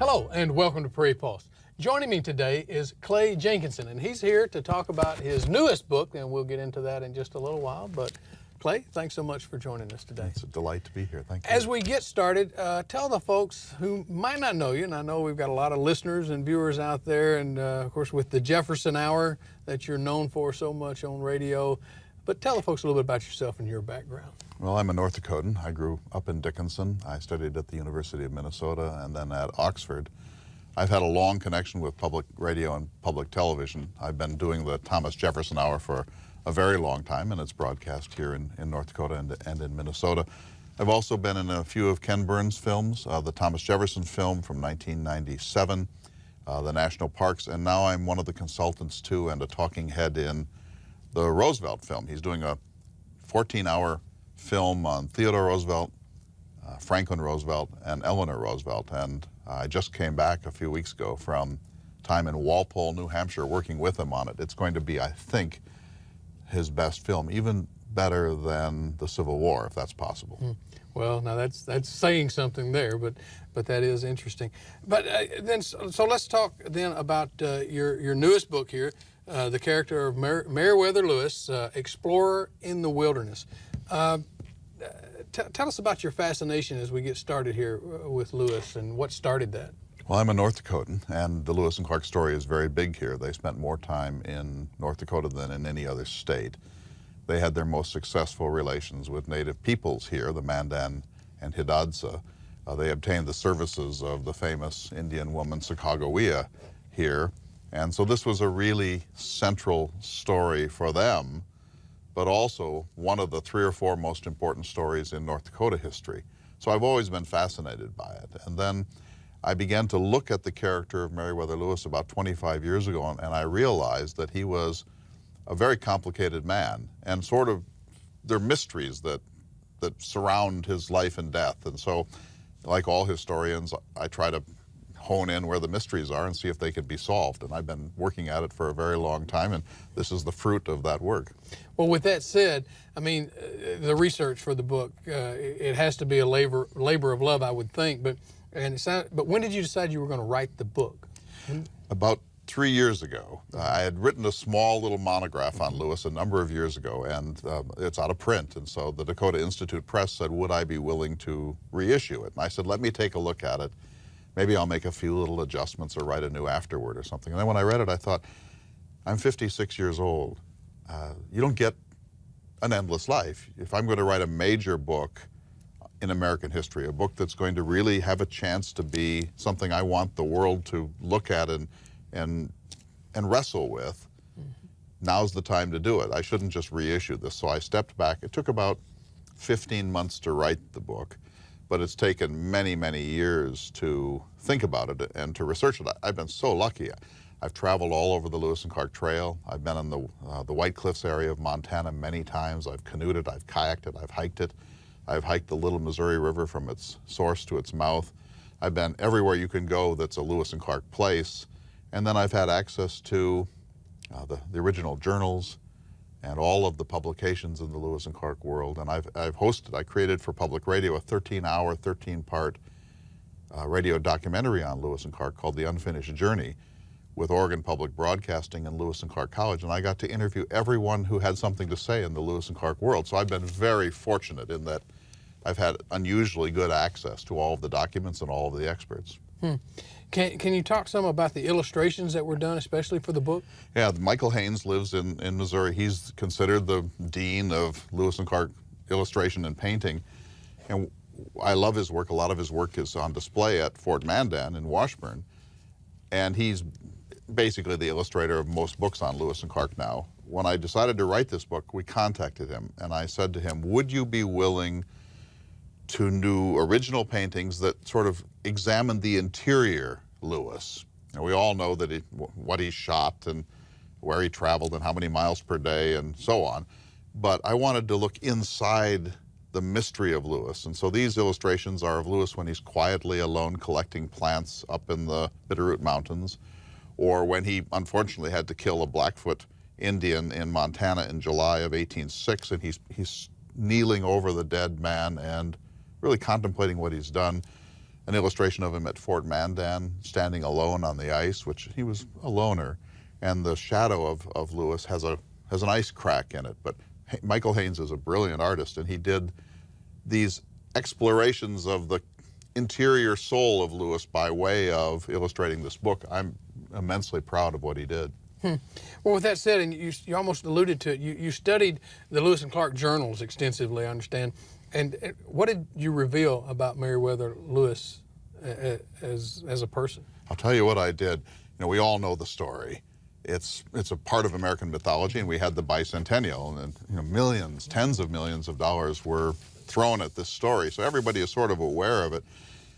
Hello and welcome to Prairie Pulse. Joining me today is Clay Jenkinson, and he's here to talk about his newest book, and we'll get into that in just a little while. But Clay, thanks so much for joining us today. It's a delight to be here. Thank you. As we get started, tell the folks who might not know you, and I know we've got a lot of listeners and viewers out there, and of course with the Jefferson Hour that you're known for so much on radio, but tell the folks a little bit about yourself and your background. Well, I'm a North Dakotan. I grew up in Dickinson. I studied at the University of Minnesota and then at Oxford. I've had a long connection with public radio and public television. I've been doing the Thomas Jefferson Hour for a very long time, and it's broadcast here in North Dakota and in Minnesota. I've also been in a few of Ken Burns' films, the Thomas Jefferson film from 1997, the National Parks, and now I'm one of the consultants too and a talking head in the Roosevelt film. He's doing a 14-hour film on Theodore Roosevelt, Franklin Roosevelt, and Eleanor Roosevelt. And I just came back a few weeks ago from time in Walpole, New Hampshire, working with him on it. It's going to be, I think, his best film, even better than the Civil War, if that's possible. Well, now that's saying something there, but that is interesting. But so let's talk then about your newest book here, the character of Meriwether Lewis, Explorer in the Wilderness. Tell us about your fascination as we get started here with Lewis and what started that. Well, I'm a North Dakotan, and the Lewis and Clark story is very big here. They spent more time in North Dakota than in any other state. They had their most successful relations with native peoples here, the Mandan and Hidatsa. They obtained the services of the famous Indian woman Sacagawea here, and so this was a really central story for them, but also one of the 3 or 4 most important stories in North Dakota history. So I've always been fascinated by it. And then I began to look at the character of Meriwether Lewis about 25 years ago, and I realized that he was a very complicated man, and sort of there are mysteries that surround his life and death. And so, like all historians, I try to hone in where the mysteries are and see if they could be solved. And I've been working at it for a very long time, and this is the fruit of that work. Well, with that said, I mean, the research for the book, it has to be a labor of love, I would think. But when did you decide you were going to write the book? About 3 years ago. I had written a small little monograph on Lewis a number of years ago, and it's out of print. And so the Dakota Institute Press said, would I be willing to reissue it? And I said, let me take a look at it. Maybe I'll make a few little adjustments or write a new afterword or something. And then when I read it, I thought, I'm 56 years old. You don't get an endless life. If I'm going to write a major book in American history, a book that's going to really have a chance to be something I want the world to look at and wrestle with, now's the time to do it. I shouldn't just reissue this. So I stepped back. It took about 15 months to write the book, but it's taken many, many years to think about it and to research it. I've been so lucky. I've traveled all over the Lewis and Clark Trail. I've been in the White Cliffs area of Montana many times. I've canoed it, I've kayaked it, I've hiked it. I've hiked the Little Missouri River from its source to its mouth. I've been everywhere you can go that's a Lewis and Clark place. And then I've had access to the original journals and all of the publications in the Lewis and Clark world. And I created for public radio a 13-hour, 13-part radio documentary on Lewis and Clark called The Unfinished Journey with Oregon Public Broadcasting and Lewis and Clark College. And I got to interview everyone who had something to say in the Lewis and Clark world. So I've been very fortunate in that I've had unusually good access to all of the documents and all of the experts. Can you talk some about the illustrations that were done, especially for the book? Yeah, Michael Haynes lives in Missouri. He's considered the dean of Lewis and Clark illustration and painting. And I love his work. A lot of his work is on display at Fort Mandan in Washburn. And he's basically the illustrator of most books on Lewis and Clark now. When I decided to write this book, we contacted him, and I said to him, would you be willing to do original paintings that sort of examine the interior Lewis? And we all know that what he shot and where he traveled and how many miles per day and so on. But I wanted to look inside the mystery of Lewis. And so these illustrations are of Lewis when he's quietly alone collecting plants up in the Bitterroot Mountains, or when he unfortunately had to kill a Blackfoot Indian in Montana in July of 1806, and he's kneeling over the dead man and really contemplating what he's done. an illustration of him at Fort Mandan, standing alone on the ice, which he was a loner. And the shadow of Lewis has an ice crack in it. But Michael Haynes is a brilliant artist, and he did these explorations of the interior soul of Lewis by way of illustrating this book. I'm immensely proud of what he did. Well, with that said, and you almost alluded to it, you studied the Lewis and Clark journals extensively, I understand. And what did you reveal about Meriwether Lewis as a person? I'll tell you what I did. We all know the story. It's a part of American mythology, and we had the bicentennial, and millions, tens of millions of dollars were thrown at this story. So everybody is sort of aware of it.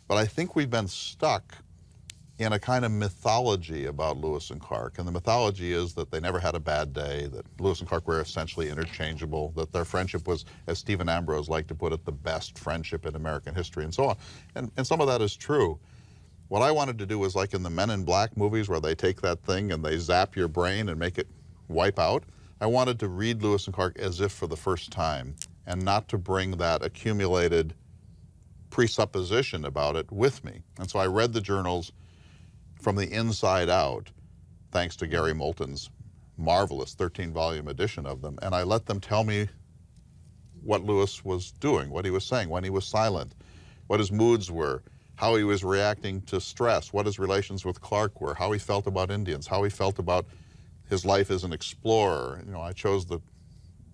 But I think we've been stuck in a kind of mythology about Lewis and Clark. And the mythology is that they never had a bad day, that Lewis and Clark were essentially interchangeable, that their friendship was, as Stephen Ambrose liked to put it, the best friendship in American history, and so on. And some of that is true. What I wanted to do was like in the Men in Black movies where they take that thing and they zap your brain and make it wipe out. I wanted to read Lewis and Clark as if for the first time, and not to bring that accumulated presupposition about it with me. And so I read the journals from the inside out, thanks to Gary Moulton's marvelous 13-volume edition of them, and I let them tell me what Lewis was doing, what he was saying, when he was silent, what his moods were, how he was reacting to stress, what his relations with Clark were, how he felt about Indians, how he felt about his life as an explorer. I chose the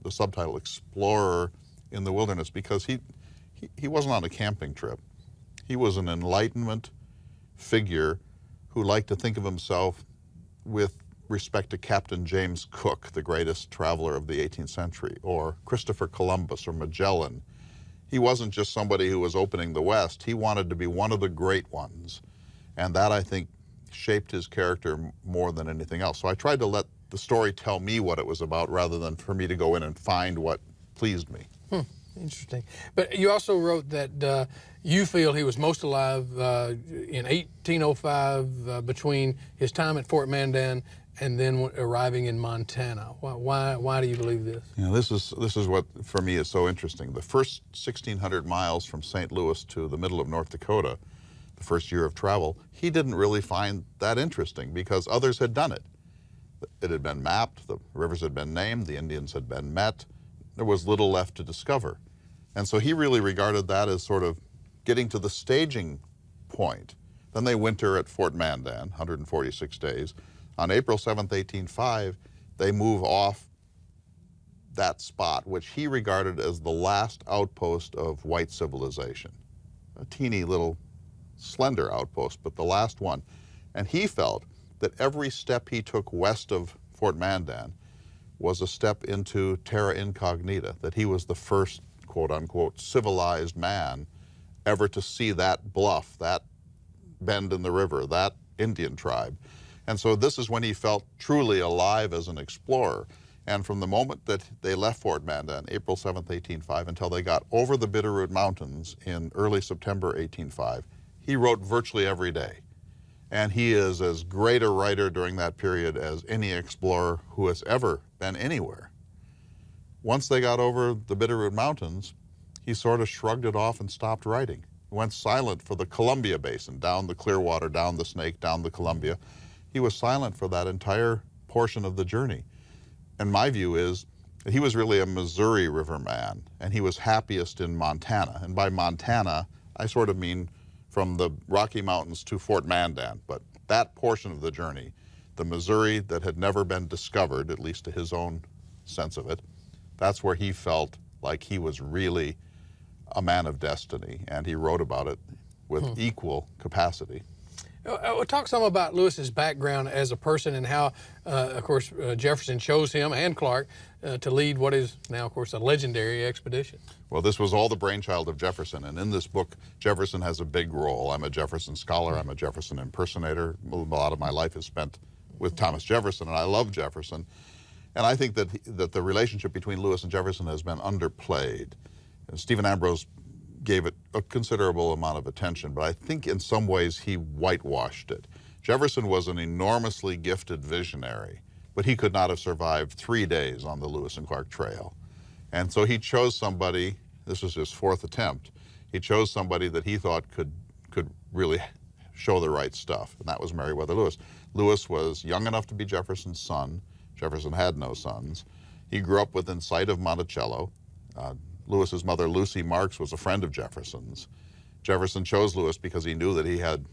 subtitle Explorer in the Wilderness because he wasn't on a camping trip. He was an Enlightenment figure who liked to think of himself with respect to Captain James Cook, the greatest traveler of the 18th century, or Christopher Columbus or Magellan. He wasn't just somebody who was opening the West. He wanted to be one of the great ones. And that, I think, shaped his character more than anything else. So I tried to let the story tell me what it was about rather than for me to go in and find what pleased me. Interesting. But you also wrote that you feel he was most alive in 1805 between his time at Fort Mandan and then arriving in Montana. Why do you believe this? This is what for me is so interesting. The first 1,600 miles from St. Louis to the middle of North Dakota, the first year of travel, he didn't really find that interesting because others had done it. It had been mapped, the rivers had been named, the Indians had been met. There was little left to discover. And so he really regarded that as sort of getting to the staging point. Then they winter at Fort Mandan, 146 days. On April 7th, 1805, they move off that spot, which he regarded as the last outpost of white civilization. A teeny little slender outpost, but the last one. And he felt that every step he took west of Fort Mandan was a step into terra incognita, that he was the first, quote unquote, civilized man ever to see that bluff, that bend in the river, that Indian tribe. And so this is when he felt truly alive as an explorer. And from the moment that they left Fort Mandan, April 7th, 1805, until they got over the Bitterroot Mountains in early September 1805, he wrote virtually every day. And he is as great a writer during that period as any explorer who has ever been anywhere. Once they got over the Bitterroot Mountains, he sort of shrugged it off and stopped writing. He went silent for the Columbia Basin, down the Clearwater, down the Snake, down the Columbia. He was silent for that entire portion of the journey. And my view is that he was really a Missouri River man, and he was happiest in Montana. And by Montana, I sort of mean from the Rocky Mountains to Fort Mandan, but that portion of the journey, the Missouri that had never been discovered, at least to his own sense of it, that's where he felt like he was really a man of destiny, and he wrote about it with equal capacity. We'll talk some about Lewis's background as a person and how, of course, Jefferson chose him and Clark to lead what is now, of course, a legendary expedition. Well, this was all the brainchild of Jefferson, and in this book, Jefferson has a big role. I'm a Jefferson scholar, I'm a Jefferson impersonator. A lot of my life is spent with Thomas Jefferson, and I love Jefferson. And I think that the relationship between Lewis and Jefferson has been underplayed. And Stephen Ambrose gave it a considerable amount of attention, but I think in some ways he whitewashed it. Jefferson was an enormously gifted visionary, but he could not have survived 3 days on the Lewis and Clark Trail. And so he chose somebody, this was his fourth attempt, he chose somebody that he thought could really show the right stuff, and that was Meriwether Lewis. Lewis was young enough to be Jefferson's son. Jefferson had no sons. He grew up within sight of Monticello. Lewis's mother, Lucy Marks, was a friend of Jefferson's. Jefferson chose Lewis because he knew that he had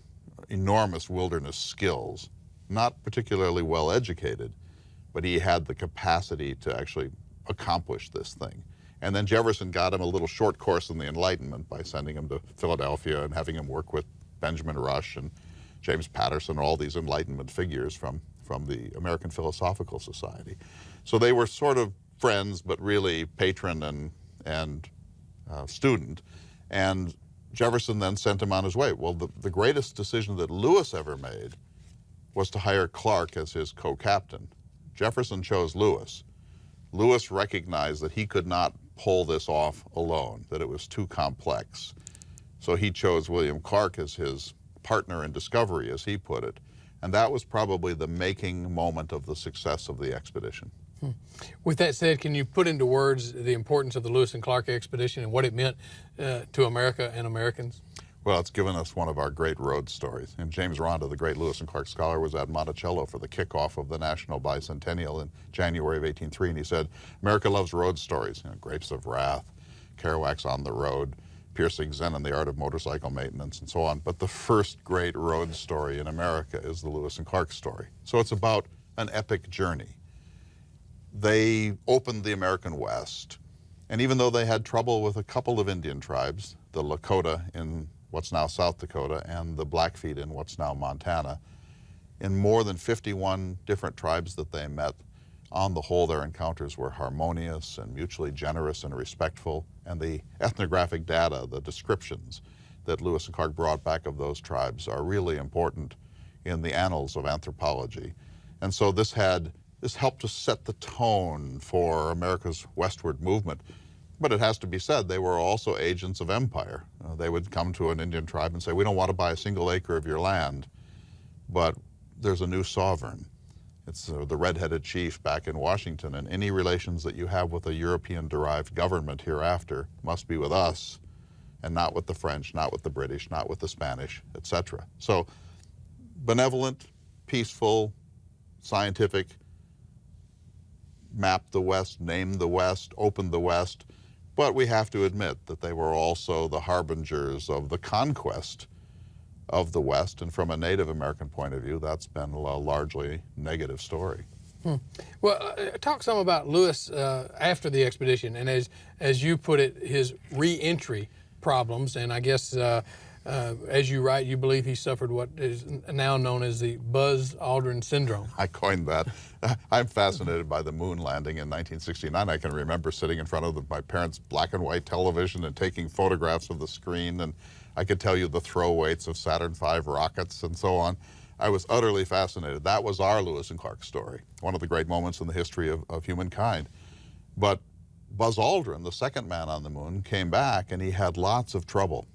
enormous wilderness skills, not particularly well educated, but he had the capacity to actually accomplish this thing. And then Jefferson got him a little short course in the Enlightenment by sending him to Philadelphia and having him work with Benjamin Rush and James Patterson, all these Enlightenment figures from the American Philosophical Society. So they were sort of friends, but really patron and student. And Jefferson then sent him on his way. Well, the greatest decision that Lewis ever made was to hire Clark as his co-captain. Jefferson chose Lewis. Lewis recognized that he could not pull this off alone, that it was too complex. So he chose William Clark as his partner in discovery, as he put it. And that was probably the making moment of the success of the expedition. With that said, can you put into words the importance of the Lewis and Clark expedition and what it meant to America and Americans? Well, it's given us one of our great road stories. And James Rhonda, the great Lewis and Clark scholar, was at Monticello for the kickoff of the National Bicentennial in January of 1803, and he said, America loves road stories, Grapes of Wrath, Kerouac's On the Road, Piercing Zen and the Art of Motorcycle Maintenance, and so on. But the first great road story in America is the Lewis and Clark story. So it's about an epic journey. They opened the American West, and even though they had trouble with a couple of Indian tribes, the Lakota in what's now South Dakota and the Blackfeet in what's now Montana, in more than 51 different tribes that they met, on the whole their encounters were harmonious and mutually generous and respectful, and the ethnographic data, the descriptions that Lewis and Clark brought back of those tribes are really important in the annals of anthropology. And so this helped to set the tone for America's westward movement. But it has to be said, they were also agents of empire. They would come to an Indian tribe and say, we don't want to buy a single acre of your land, but there's a new sovereign. It's the red-headed chief back in Washington, and any relations that you have with a European-derived government hereafter must be with us, and not with the French, not with the British, not with the Spanish, etc. So benevolent, peaceful, scientific, mapped the West, named the West, opened the West, but we have to admit that they were also the harbingers of the conquest of the West, and from a Native American point of view, that's been a largely negative story. Well, talk some about Lewis after the expedition, and as you put it, his re-entry problems, and I guess as you write, you believe he suffered what is now known as the Buzz Aldrin syndrome. I coined that. I'm fascinated by the moon landing in 1969. I can remember sitting in front of my parents' black and white television and taking photographs of the screen, and I could tell you the throw weights of Saturn V rockets and so on. I was utterly fascinated. That was our Lewis and Clark story, one of the great moments in the history of humankind. But Buzz Aldrin, the second man on the moon, came back and he had lots of trouble.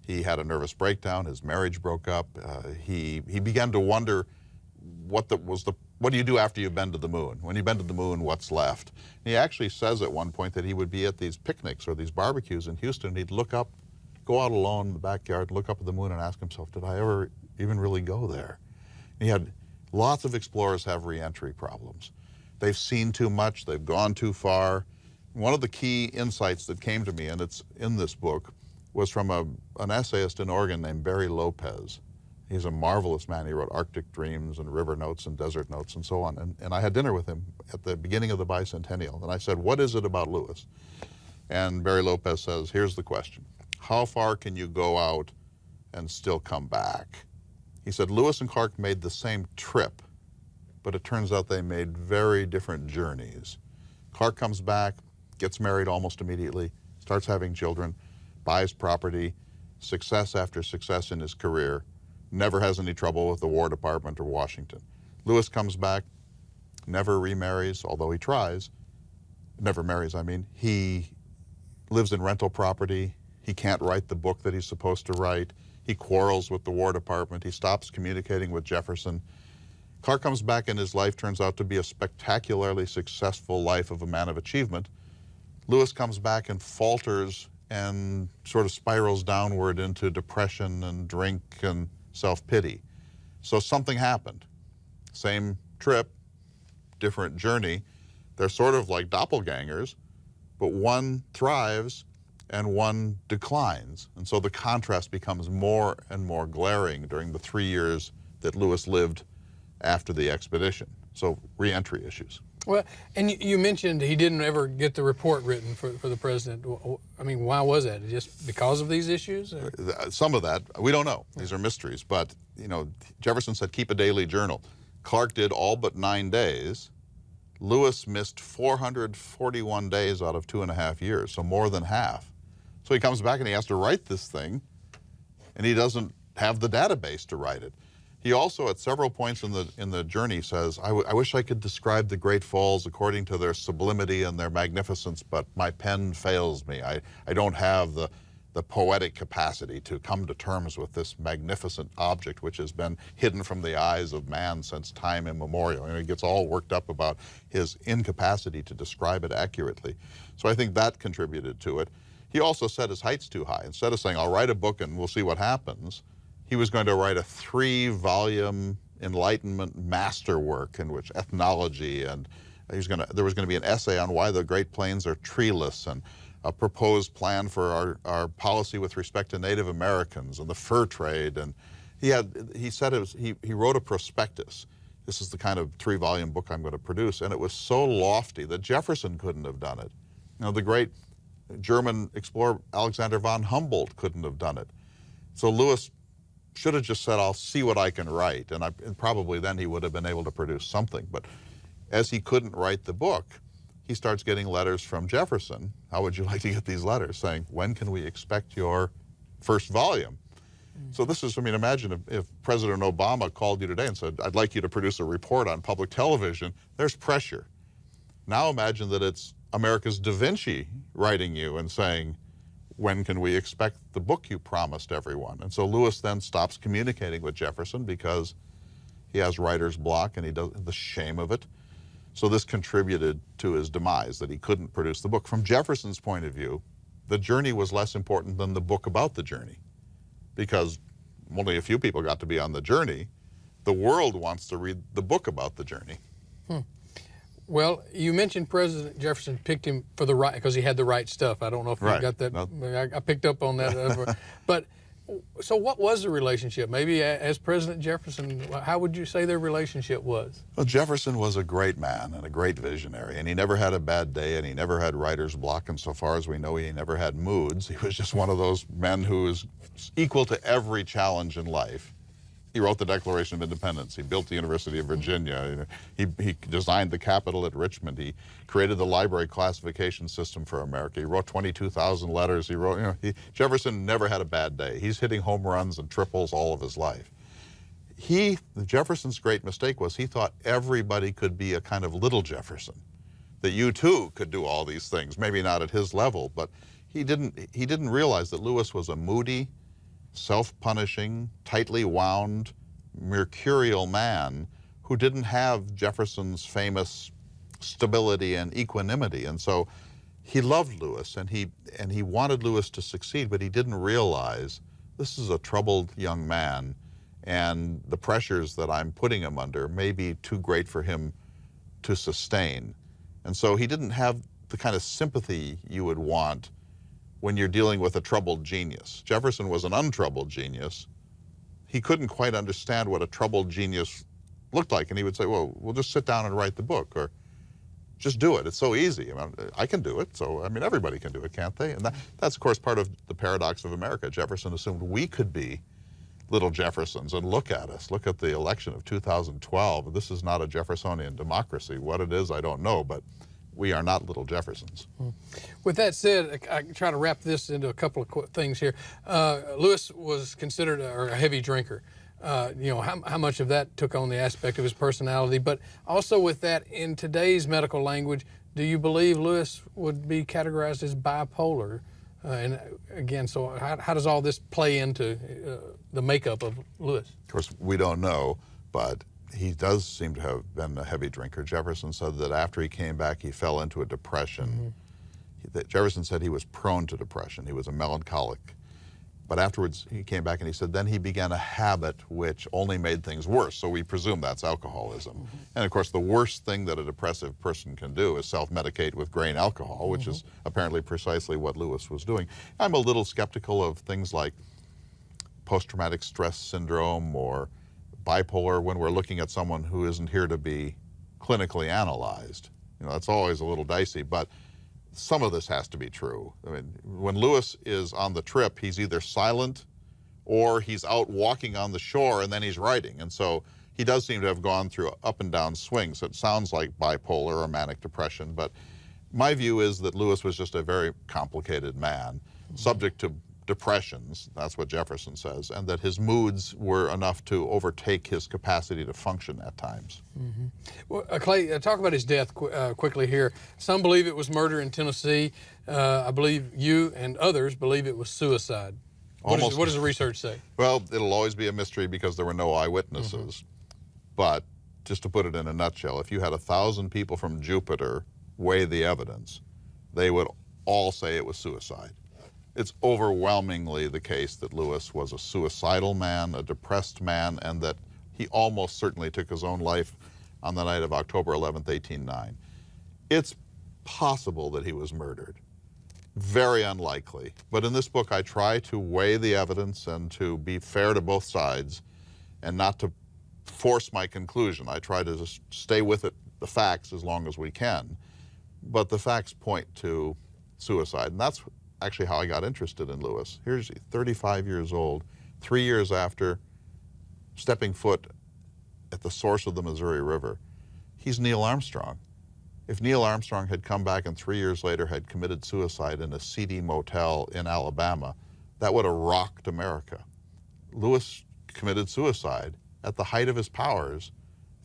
He had a nervous breakdown, his marriage broke up, he began to wonder what do you do after you've been to the moon? When you've been to the moon, what's left? And he actually says at one point that he would be at these picnics or these barbecues in Houston, and he'd look up, go out alone in the backyard, look up at the moon and ask himself, did I ever even really go there? And he had lots of explorers have re-entry problems. They've seen too much, they've gone too far. One of the key insights that came to me, and it's in this book, was from an essayist in Oregon named Barry Lopez. He's a marvelous man. He wrote Arctic Dreams and River Notes and Desert Notes and so on. And I had dinner with him at the beginning of the bicentennial. And I said, what is it about Lewis? And Barry Lopez says, here's the question. How far can you go out and still come back? He said, Lewis and Clark made the same trip, but it turns out they made very different journeys. Clark comes back, gets married almost immediately, starts having children, buys property, success after success in his career, never has any trouble with the War Department or Washington. Lewis comes back, never remarries, although he tries. Never marries, I mean. He lives in rental property. He can't write the book that he's supposed to write. He quarrels with the War Department. He stops communicating with Jefferson. Clark comes back and his life turns out to be a spectacularly successful life of a man of achievement. Lewis comes back and falters and sort of spirals downward into depression and drink and self-pity. So something happened. Same trip, different journey. They're sort of like doppelgangers, but one thrives and one declines. And so the contrast becomes more and more glaring during the 3 years that Lewis lived after the expedition. So re-entry issues. Well, and you mentioned he didn't ever get the report written for the president. I mean, why was that? Just because of these issues? Or? Some of that, we don't know. These are mysteries. But, you know, Jefferson said, keep a daily journal. Clark did all but 9 days. Lewis missed 441 days out of 2.5 years, so more than half. So he comes back and he has to write this thing, and he doesn't have the database to write it. He also, at several points in the journey, says, I wish I could describe the Great Falls according to their sublimity and their magnificence, but my pen fails me. I don't have the poetic capacity to come to terms with this magnificent object which has been hidden from the eyes of man since time immemorial. And he gets all worked up about his incapacity to describe it accurately. So I think that contributed to it. He also set his heights too high. Instead of saying, I'll write a book and we'll see what happens, he was going to write a 3-volume Enlightenment masterwork in which ethnology, and there was going to be an essay on why the Great Plains are treeless, and a proposed plan for our policy with respect to Native Americans and the fur trade. And he wrote a prospectus. This is the kind of 3-volume book I'm going to produce. And it was so lofty that Jefferson couldn't have done it. You know, the great German explorer Alexander von Humboldt couldn't have done it. So Lewis should have just said, I'll see what I can write. And probably then he would have been able to produce something. But as he couldn't write the book, he starts getting letters from Jefferson. How would you like to get these letters? Saying, when can we expect your first volume? So this is, I mean, imagine if President Obama called you today and said, I'd like you to produce a report on public television. There's pressure. Now imagine that it's America's Da Vinci writing you and saying, when can we expect the book you promised everyone? And so Lewis then stops communicating with Jefferson because he has writer's block and he does the shame of it. So this contributed to his demise, that he couldn't produce the book. From Jefferson's point of view, the journey was less important than the book about the journey, because only a few people got to be on the journey. The world wants to read the book about the journey. Well, you mentioned President Jefferson picked him for the right, because he had the right stuff. I don't know if you got that. No. I picked up on that. But so what was the relationship? Maybe as President Jefferson, how would you say their relationship was? Well, Jefferson was a great man and a great visionary, and he never had a bad day, and he never had writer's block, and so far as we know, he never had moods. He was just one of those men who was equal to every challenge in life. He wrote the Declaration of Independence. He built the University of Virginia. He designed the Capitol at Richmond. He created the library classification system for America. He wrote 22,000 letters. He wrote, Jefferson never had a bad day. He's hitting home runs and triples all of his life. Jefferson's great mistake was he thought everybody could be a kind of little Jefferson, that you too could do all these things, maybe not at his level, but he didn't realize that Lewis was a moody, self-punishing, tightly wound, mercurial man who didn't have Jefferson's famous stability and equanimity. And so he loved Lewis, and he wanted Lewis to succeed, but he didn't realize this is a troubled young man, and the pressures that I'm putting him under may be too great for him to sustain. And so he didn't have the kind of sympathy you would want when you're dealing with a troubled genius. Jefferson was an untroubled genius. He couldn't quite understand what a troubled genius looked like, and he would say, well, we'll just sit down and write the book, or just do it. It's so easy. I can do it, so everybody can do it, can't they? And that's, of course, part of the paradox of America. Jefferson assumed we could be little Jeffersons, and look at us. Look at the election of 2012. This is not a Jeffersonian democracy. What it is, I don't know, but we are not little Jeffersons. With that said, I try to wrap this into a couple of things here. Lewis was considered a heavy drinker. How much of that took on the aspect of his personality, but also with that, in today's medical language, do you believe Lewis would be categorized as bipolar? And again, so how does all this play into the makeup of Lewis? Of course, we don't know, but he does seem to have been a heavy drinker. Jefferson said that after he came back, he fell into a depression. Jefferson said he was prone to depression. He was a melancholic. But afterwards, he came back and he said, then he began a habit which only made things worse. So we presume that's alcoholism. Mm-hmm. And of course, the worst thing that a depressive person can do is self-medicate with grain alcohol, which is apparently precisely what Lewis was doing. I'm a little skeptical of things like post-traumatic stress syndrome or bipolar when we're looking at someone who isn't here to be clinically analyzed. You know, that's always a little dicey, but some of this has to be true. I mean, when Lewis is on the trip, he's either silent or he's out walking on the shore and then he's writing. And so he does seem to have gone through up and down swings. It sounds like bipolar or manic depression, but my view is that Lewis was just a very complicated man, subject to depressions, that's what Jefferson says, and that his moods were enough to overtake his capacity to function at times. Mm-hmm. Well, Clay, talk about his death quickly here. Some believe it was murder in Tennessee. I believe you and others believe it was suicide. What does the research say? Well, it'll always be a mystery because there were no eyewitnesses. But just to put it in a nutshell, if you had 1,000 people from Jupiter weigh the evidence, they would all say it was suicide. It's overwhelmingly the case that Lewis was a suicidal man, a depressed man, and that he almost certainly took his own life on the night of October 11th, 1809. It's possible that he was murdered. Very unlikely. But in this book, I try to weigh the evidence and to be fair to both sides and not to force my conclusion. I try to just stay with it, the facts, as long as we can. But the facts point to suicide, and that's actually how I got interested in Lewis. Here's 35 years old, 3 years after stepping foot at the source of the Missouri River. He's Neil Armstrong. If Neil Armstrong had come back and 3 years later had committed suicide in a seedy motel in Alabama, that would have rocked America. Lewis committed suicide at the height of his powers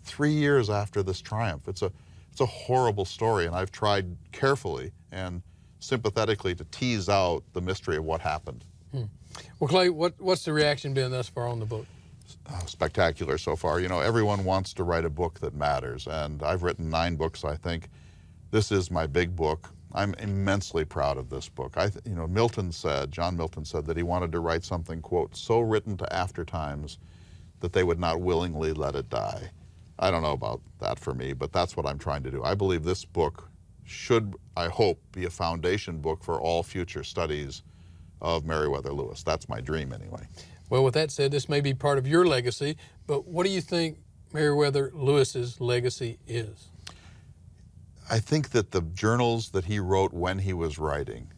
3 years after this triumph. It's a horrible story, and I've tried carefully and sympathetically to tease out the mystery of what happened. Well, Clay, what's the reaction been thus far on the book? Spectacular so far. You know, everyone wants to write a book that matters, and I've written 9 books, I think. This is my big book. I'm immensely proud of this book. John Milton said that he wanted to write something, quote, so written to aftertimes that they would not willingly let it die. I don't know about that for me, but that's what I'm trying to do. I believe this book should, I hope, be a foundation book for all future studies of Meriwether Lewis. That's my dream anyway. Well, with that said, this may be part of your legacy, but what do you think Meriwether Lewis's legacy is? I think that the journals that he wrote when he was writing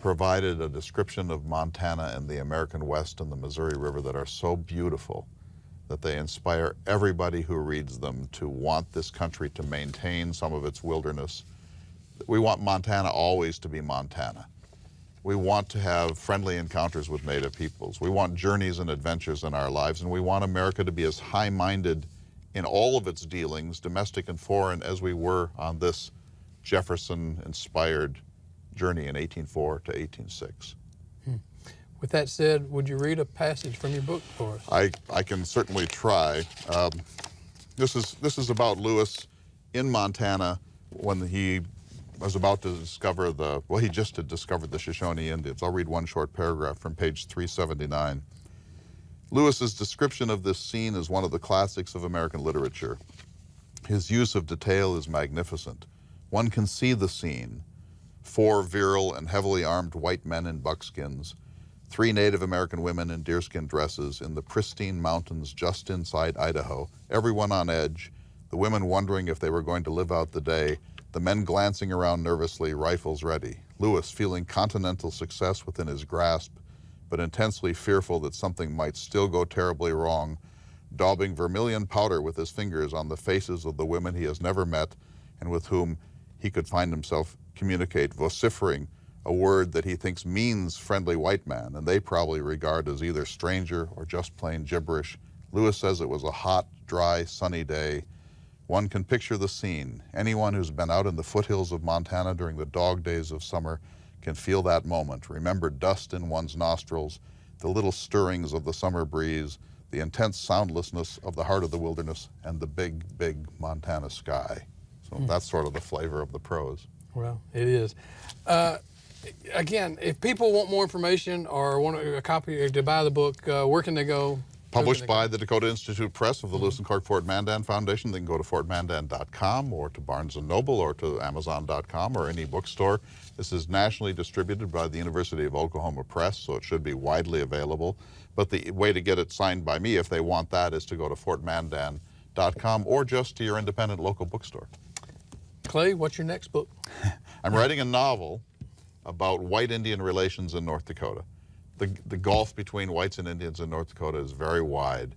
provided a description of Montana and the American West and the Missouri River that are so beautiful that they inspire everybody who reads them to want this country to maintain some of its wilderness. We want Montana always to be Montana. We want to have friendly encounters with Native peoples. We want journeys and adventures in our lives, and we want America to be as high-minded in all of its dealings, domestic and foreign, as we were on this Jefferson-inspired journey in 1804 to 1806. With that said, would you read a passage from your book for us? I can certainly try. This is about Lewis in Montana when he was about to discover he just had discovered the Shoshone Indians. I'll read one short paragraph from page 379. Lewis's description of this scene is one of the classics of American literature. His use of detail is magnificent. One can see the scene. 4 virile and heavily armed white men in buckskins, 3 Native American women in deerskin dresses in the pristine mountains just inside Idaho, everyone on edge, the women wondering if they were going to live out the day, the men glancing around nervously, rifles ready. Lewis feeling continental success within his grasp, but intensely fearful that something might still go terribly wrong, daubing vermilion powder with his fingers on the faces of the women he has never met and with whom he could find himself communicate, vociferating a word that he thinks means friendly white man, and they probably regard as either stranger or just plain gibberish. Lewis says it was a hot, dry, sunny day. One can picture the scene. Anyone who's been out in the foothills of Montana during the dog days of summer can feel that moment, remember dust in one's nostrils, the little stirrings of the summer breeze, the intense soundlessness of the heart of the wilderness, and the big, big Montana sky. So that's sort of the flavor of the prose. Well, it is. Again, if people want more information or want a copy to buy the book, where can they go? Published by the Dakota Institute Press of the Lewis and Clark Fort Mandan Foundation. They can go to fortmandan.com or to Barnes & Noble or to amazon.com or any bookstore. This is nationally distributed by the University of Oklahoma Press, so it should be widely available. But the way to get it signed by me, if they want that, is to go to fortmandan.com or just to your independent local bookstore. Clay, what's your next book? I'm writing a novel about white Indian relations in North Dakota. The gulf between whites and Indians in North Dakota is very wide,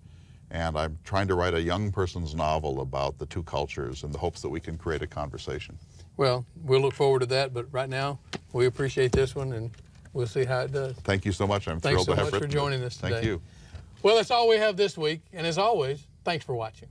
and I'm trying to write a young person's novel about the two cultures in the hopes that we can create a conversation. Well, we'll look forward to that, but right now we appreciate this one, and we'll see how it does. Thank you so much. I'm Thanks thrilled so to have much for written joining it. us today. Thank you. Well, that's all we have this week, and as always, thanks for watching.